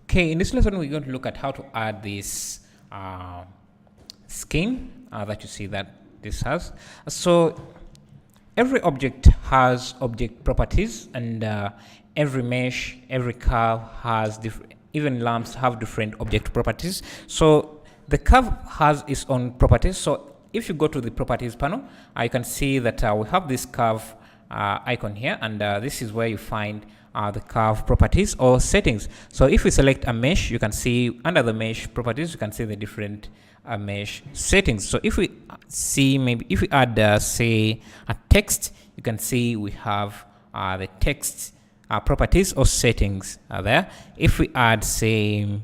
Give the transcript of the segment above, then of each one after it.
Okay, in this lesson we're going to look at how to add this skin that you see that this has. So every object has object properties, and every mesh, every curve has different, even lamps have different object properties. So the curve has its own properties. So if you go to the properties panel, you can see that we have this curve icon here, and this is where you find the curve properties or settings. So if we select a mesh, you can see under the mesh properties, you can see the different mesh settings. So if we see, maybe if we add say a text, you can see we have the text properties or settings are there. If we add say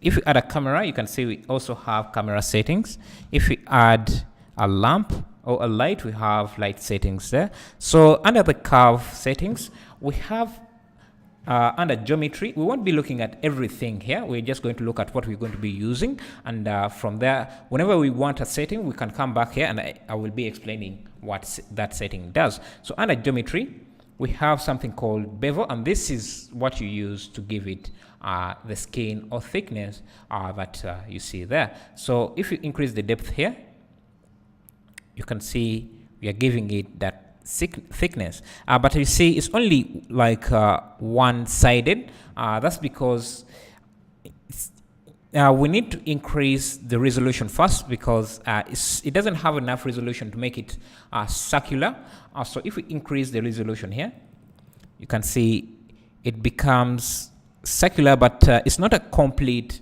if we add a camera, you can see we also have camera settings. If we add a lamp or a light, we have light settings there. So under the curve settings, we have under geometry, we won't be looking at everything here. We're just going to look at what we're going to be using, and from there, whenever we want a setting, we can come back here, and I will be explaining what that setting does. So under geometry, we have something called bevel, and this is what you use to give it the skin or thickness that you see there. So if you increase the depth here, you can see we are giving it that thickness, but you see it's only like one-sided. That's because we need to increase the resolution first, because it doesn't have enough resolution to make it circular. So if we increase the resolution here, you can see it becomes circular, but it's not a complete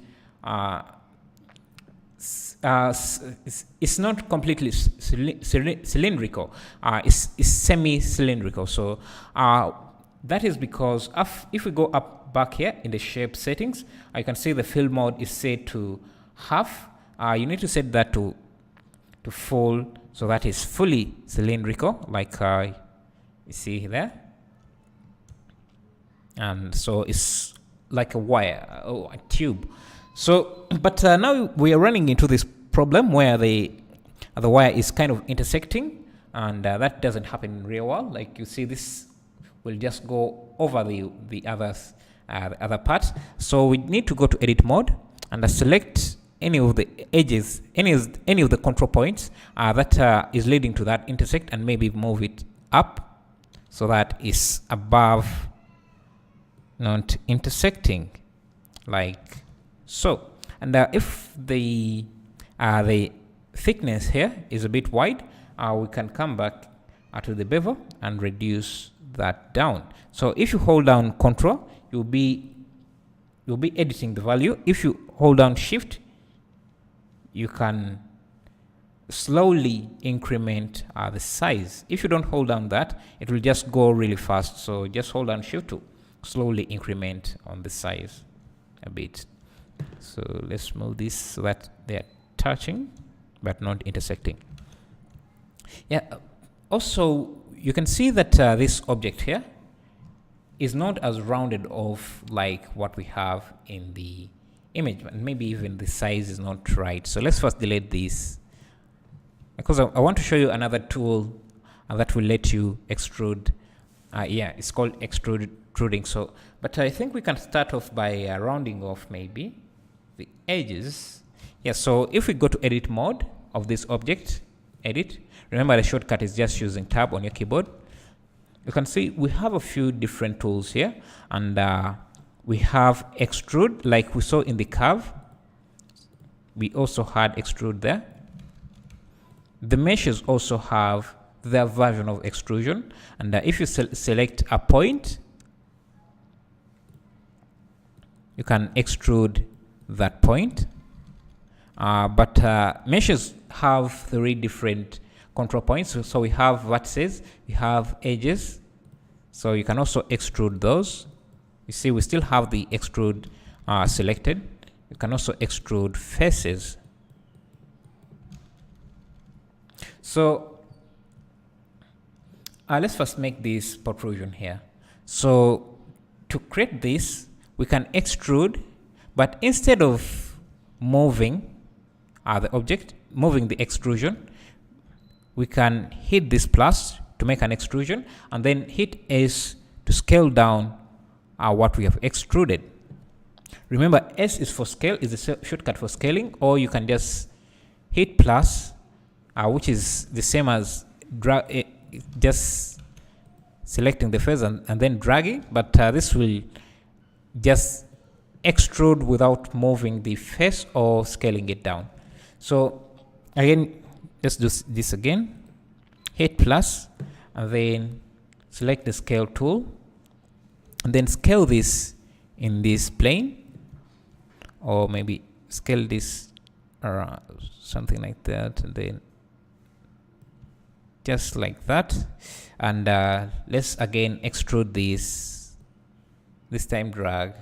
it's not completely cylindrical. It's semi-cylindrical. So that is because if we go up back here in the shape settings, you can see the fill mode is set to half. You need to set that to full, so that is fully cylindrical, like you see there. And so it's like a wire or a tube. So, but now we are running into this problem where the wire is kind of intersecting, and that doesn't happen in real world. Like you see, this will just go over the other part. So we need to go to edit mode and select any of the edges, any of the control points that is leading to that intersect, and maybe move it up so that is above, not intersecting, like so. And if the thickness here is a bit wide, we can come back to the bevel and reduce that down. So if you hold down Control, you'll be editing the value. If you hold down Shift, you can slowly increment the size. If you don't hold down that, it will just go really fast. So just hold down Shift to slowly increment on the size a bit. So let's move this so that they are touching but not intersecting. Yeah. Also, you can see that this object here is not as rounded off like what we have in the image, and maybe even the size is not right. So let's first delete this, because I want to show you another tool that will let you extrude. Yeah, it's called extruding. So, but I think we can start off by rounding off maybe the edges. Yeah, so if we go to edit mode of this object, edit, remember the shortcut is just using tab on your keyboard. You can see we have a few different tools here, and we have extrude, like we saw in the curve. We also had extrude there. The meshes also have their version of extrusion, and if you select a point, you can extrude that point. But meshes have 3 different control points. So we have vertices, we have edges, so you can also extrude those. You see, we still have the extrude selected. You can also extrude faces. So let's first make this protrusion here. So to create this, we can extrude, but instead of moving the object, moving the extrusion, we can hit this plus to make an extrusion, and then hit S to scale down what we have extruded. Remember, S is for scale, is the shortcut for scaling, or you can just hit plus, which is the same as drag, just selecting the face and then dragging, but this will just extrude without moving the face or scaling it down. So again, let's do this again. Hit plus and then select the scale tool and then scale this in this plane, or maybe scale this around something like that, and then just like that. And let's again extrude this time drag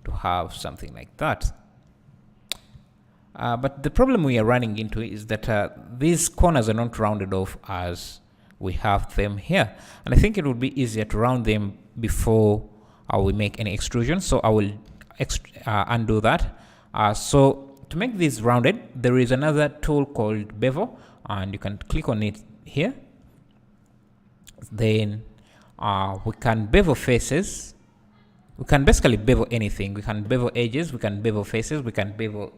to have something like that. But the problem we are running into is that these corners are not rounded off as we have them here, and I think it would be easier to round them before we make any extrusion. So I will undo that. So to make this rounded, there is another tool called bevel, and you can click on it here. Then we can bevel faces. We can basically bevel anything. We can bevel edges, we can bevel faces, we can bevel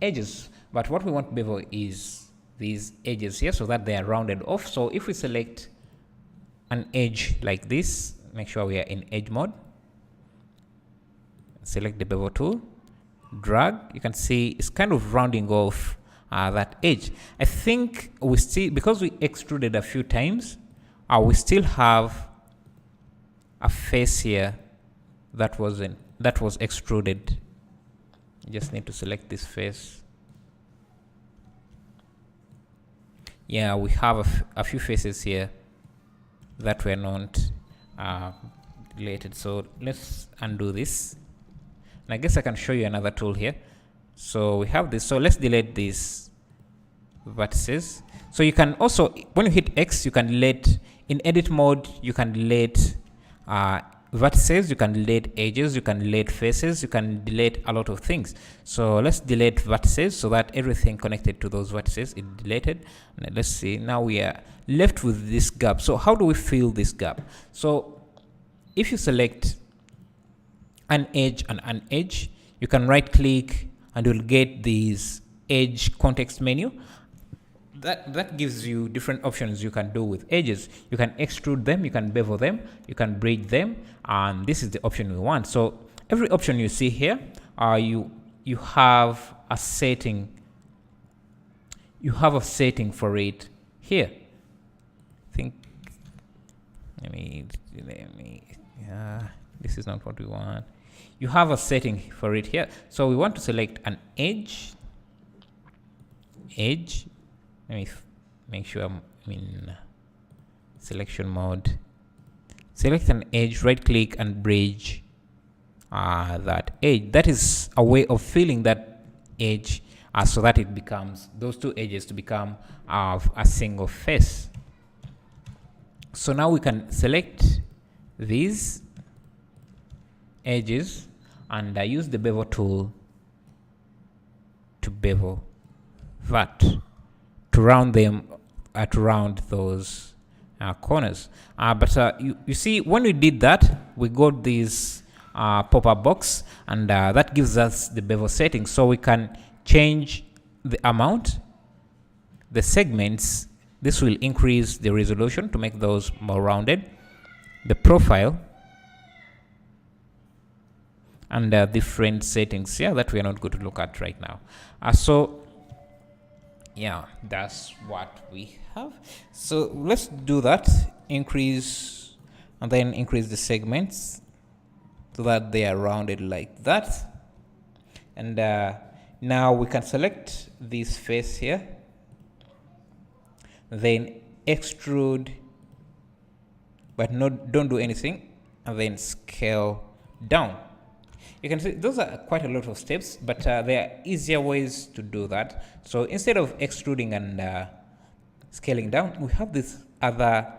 edges. But what we want to bevel is these edges here, so that they are rounded off. So if we select an edge like this, make sure we are in edge mode, select the bevel tool, drag, you can see it's kind of rounding off that edge. I think we still, because we extruded a few times, we still have a face here that was extruded. You just need to select this face. Yeah, we have a few faces here that were not related. So let's undo this. And I guess I can show you another tool here. So we have this. So let's delete these vertices. So you can also, when you hit X, you can delete, in edit mode, you can delete vertices, you can delete edges, you can delete faces, you can delete a lot of things. So let's delete vertices so that everything connected to those vertices is deleted. And let's see, now we are left with this gap. So how do we fill this gap? So if you select an edge and an edge, you can right click and you'll get this edge context menu. That gives you different options you can do with edges. You can extrude them, you can bevel them, you can braid them, and this is the option we want. So every option you see here, you have a setting. You have a setting for it here. I think this is not what we want. You have a setting for it here. So we want to select an edge. Let me make sure I'm in selection mode. Select an edge, right click and bridge that edge. That is a way of filling that edge so that it becomes, those two edges to become a single face. So now we can select these edges and use the bevel tool to bevel that, to round them, to round those corners. But you see, when we did that, we got this pop-up box, and that gives us the bevel settings. So we can change the amount, the segments. This will increase the resolution to make those more rounded, the profile, and different settings here that we are not going to look at right now. So yeah, that's what we have. So let's do that. Increase and then increase the segments so that they are rounded like that. And now we can select this face here, then extrude, but don't do anything, and then scale down. You can see those are quite a lot of steps, but there are easier ways to do that. So instead of extruding and scaling down, we have this other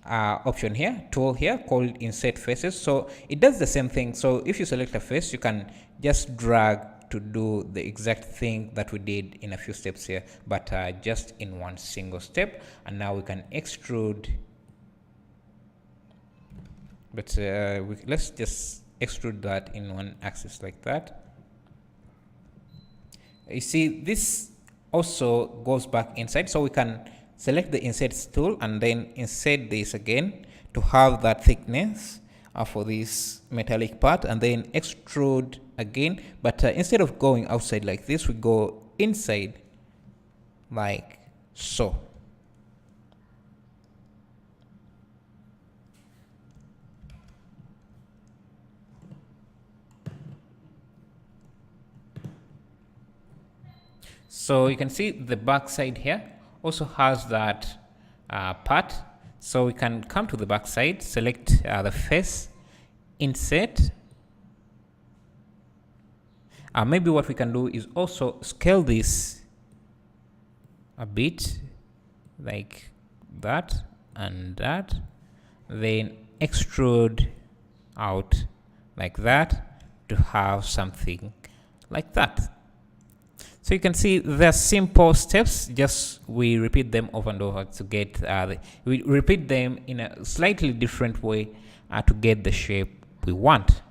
option here, tool here called inset faces. So it does the same thing. So if you select a face, you can just drag to do the exact thing that we did in a few steps here, but just in one single step. And now we can extrude but let's just extrude that in one axis like that. You see, this also goes back inside, so we can select the inset tool and then insert this again to have that thickness for this metallic part, and then extrude again, but instead of going outside like this, we go inside like so. So you can see the back side here also has that part. So we can come to the back side, select the face, insert. Maybe what we can do is also scale this a bit like that and that, then extrude out like that to have something like that. So you can see the simple steps, just we repeat them over and over to get we repeat them in a slightly different way to get the shape we want.